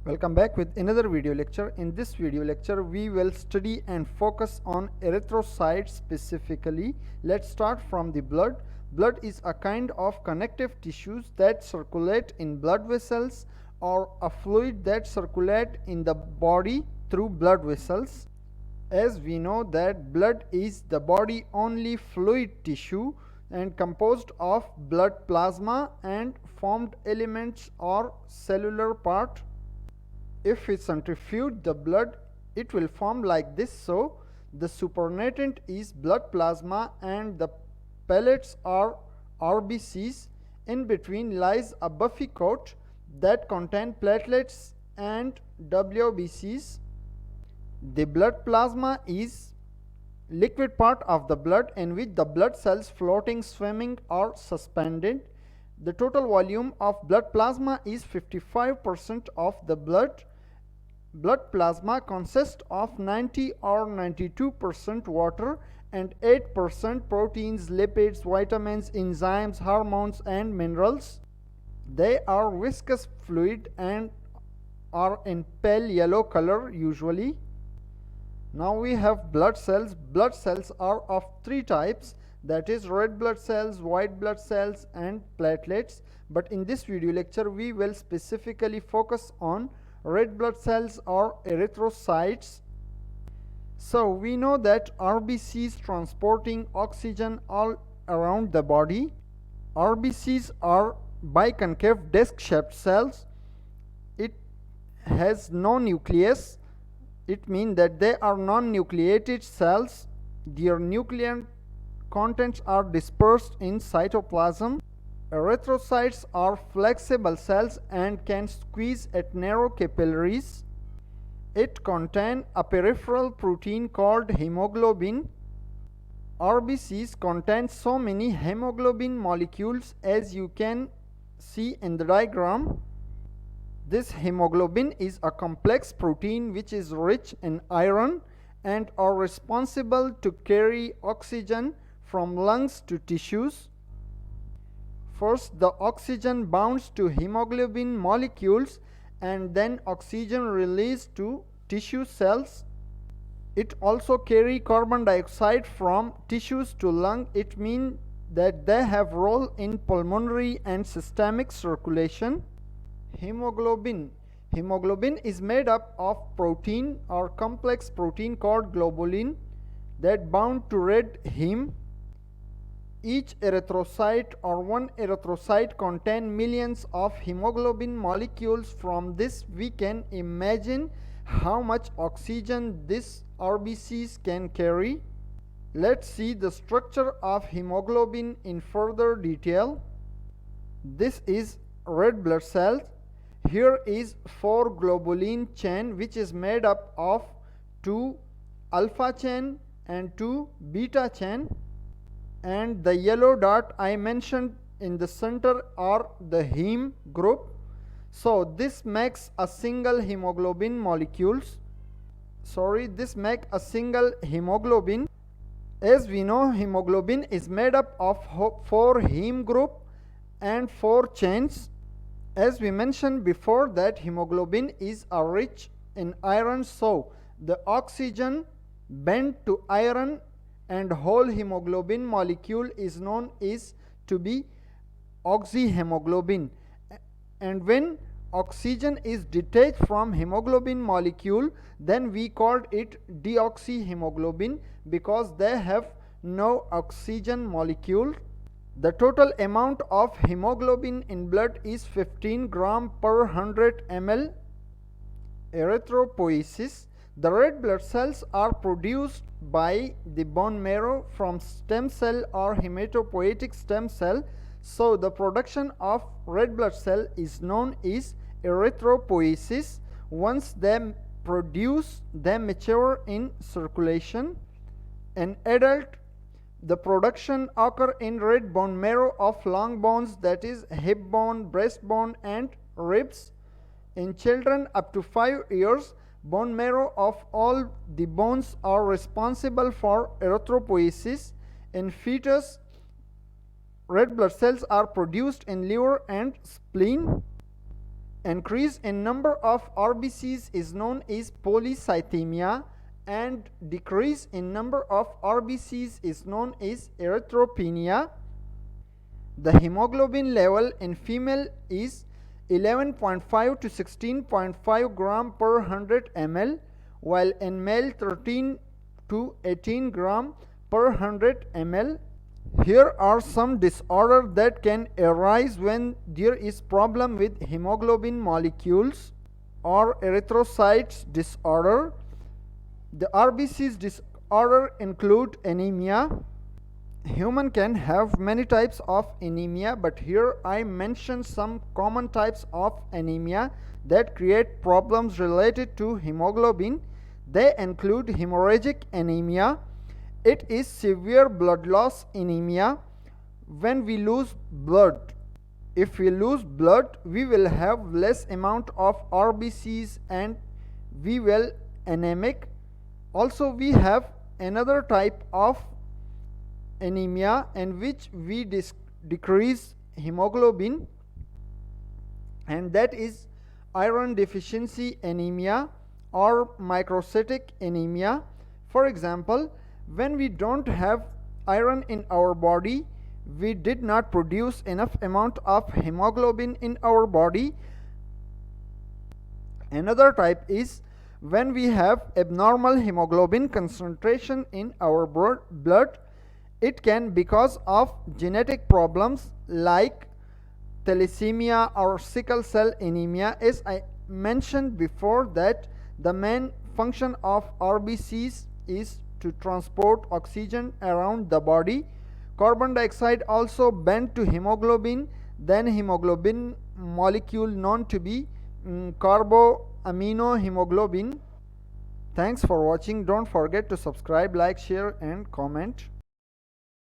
Welcome back with another video lecture. In this video lecture, we will study and focus on erythrocytes specifically. Let's start from the blood. Blood is a kind of connective tissues that circulate in blood vessels or a fluid that circulate in the body through blood vessels. As we know that blood is the body only fluid tissue and composed of blood plasma and formed elements or cellular part. If we centrifuge the blood, it will form like this. So the supernatant is blood plasma and the pellets are RBCs. In between lies a buffy coat that contain platelets and WBCs. The blood plasma is liquid part of the blood in which the blood cells floating, swimming or suspended. The total volume of blood plasma is 55% of the blood. Blood plasma consists of 90 or 92% water and 8% proteins, lipids, vitamins, enzymes, hormones and minerals. They are viscous fluid and are in pale yellow color usually. Now we have blood cells. Blood cells are of three types, that is red blood cells, white blood cells and platelets. But in this video lecture we will specifically focus on red blood cells or erythrocytes. So we know that RBCs transporting oxygen all around the body. RBCs are biconcave disc-shaped cells. It has no nucleus. It means that they are non-nucleated cells. Their nuclear contents are dispersed in cytoplasm. Erythrocytes are flexible cells and can squeeze at narrow capillaries. It contains a peripheral protein called hemoglobin. RBCs contain so many hemoglobin molecules as you can see in the diagram. This hemoglobin is a complex protein which is rich in iron and are responsible to carry oxygen from lungs to tissues. First, the oxygen bonds to hemoglobin molecules and then oxygen released to tissue cells. It also carry carbon dioxide from tissues to lung. It means that they have role in pulmonary and systemic circulation. Hemoglobin is made up of protein or complex protein called globulin that bound to red heme. Each erythrocyte or one erythrocyte contain millions of hemoglobin molecules. From this we can imagine how much oxygen these RBCs can carry. Let's see the structure of hemoglobin in further detail. This is red blood cells. Here is 4 globulin chain which is made up of 2 alpha chain and 2 beta chain, and the yellow dot I mentioned in the center are the heme group. So this makes a single hemoglobin molecules. This make a single hemoglobin. As we know, hemoglobin is made up of 4 heme group and 4 chains. As we mentioned before that hemoglobin is rich in iron, so the oxygen bend to iron and whole hemoglobin molecule is known as to be oxyhemoglobin. And when oxygen is detached from hemoglobin molecule, then we called it deoxyhemoglobin because they have no oxygen molecule. The total amount of hemoglobin in blood is 15 gram per 100 ml. Erythropoiesis. The red blood cells are produced by the bone marrow from stem cell or hematopoietic stem cell. So the production of red blood cell is known as erythropoiesis. Once they produce, they mature in circulation. In adult, the production occur in red bone marrow of long bones, that is hip bone, breastbone and ribs. In children up to 5 years, bone marrow of all the bones are responsible for erythropoiesis. In fetus, red blood cells are produced in liver and spleen. Increase in number of RBCs is known as polycythemia, and decrease in number of RBCs is known as erythropenia. The hemoglobin level in female is 11.5 to 16.5 gram per 100 ml, while in male 13 to 18 gram per 100 ml. Here are some disorders that can arise when there is problem with hemoglobin molecules or erythrocytes disorder. The RBCs disorder include anemia. Human can have many types of anemia, but here I mention some common types of anemia that create problems related to hemoglobin. They include hemorrhagic anemia. It is severe blood loss anemia. When we lose blood, if we lose blood, we will have less amount of RBCs and we will anemic. Also, we have another type of anemia in which we decrease hemoglobin, and that is iron deficiency anemia or microcytic anemia. For example, when we don't have iron in our body, we did not produce enough amount of hemoglobin in our body. Another type is when we have abnormal hemoglobin concentration in our blood. It can because of genetic problems like thalassemia or sickle cell anemia. As I mentioned before, that the main function of RBCs is to transport oxygen around the body. Carbon dioxide also bend to hemoglobin, then hemoglobin molecule known to be carboaminohemoglobin. Thanks for watching. Don't forget to subscribe, like, share and comment.